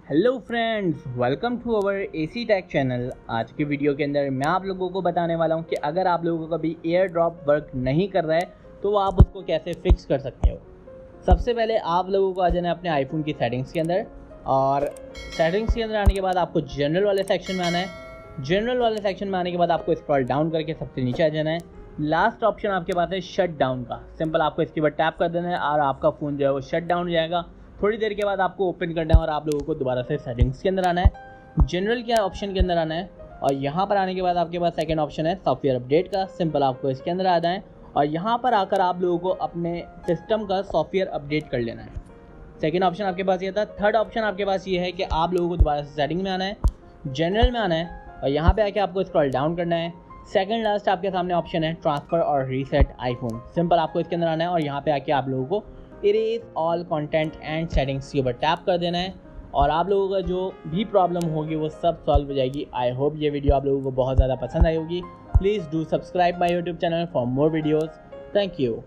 Hello friends, welcome to our AC tech channel. आज की video के अंदर मैं आप लोगों को बताने वाला हूं कि अगर आप लोगों का भी एयर ड्रॉप वर्क नहीं कर रहा है तो आप उसको कैसे फिक्स कर सकते हो। सबसे पहले आप लोगों को आ जाना है अपने आईफोन की सेटिंग्स के अंदर, और सेटिंग्स के अंदर आने के बाद आपको जनरल वाले सेक्शन में आना है। जनरल वाले सेक्शन में आने के बाद आपको स्क्रॉल डाउन करके सबसे नीचे आ जाना है। लास्ट ऑप्शन आपके पास है शट डाउन का। सिंपल आपको इसके ऊपर टैप कर देना है और आपका फ़ोन जो है वो शट डाउन हो जाएगा। थोड़ी देर के बाद आपको ओपन करना है और आप लोगों को दोबारा से सेटिंग्स के अंदर आना है, जनरल के ऑप्शन के अंदर आना है, और यहाँ पर आने के बाद आपके पास सेकंड ऑप्शन है सॉफ्टवेयर अपडेट का। सिंपल आपको इसके अंदर आना है और यहाँ पर आकर आप लोगों को अपने सिस्टम का सॉफ्टवेयर अपडेट कर लेना है। सेकंड ऑप्शन आपके पास ये था। थर्ड ऑप्शन आपके पास ये है कि आप लोगों को दोबारा से सेटिंग में आना है, जनरल में आना है और यहाँ पे आके आपको स्क्रॉल डाउन करना है। सेकंड लास्ट आपके सामने ऑप्शन है ट्रांसफ़र और रीसेट आईफोन। सिंपल आपको इसके अंदर आना है और यहाँ पे आके आप लोगों को erase all content and settings के ऊपर टैप कर देना है और आप लोगों का जो भी प्रॉब्लम होगी वो सब सॉल्व हो जाएगी। आई होप ये वीडियो आप लोगों को बहुत ज़्यादा पसंद आई होगी। Please do subscribe my YouTube channel for more videos. Thank you.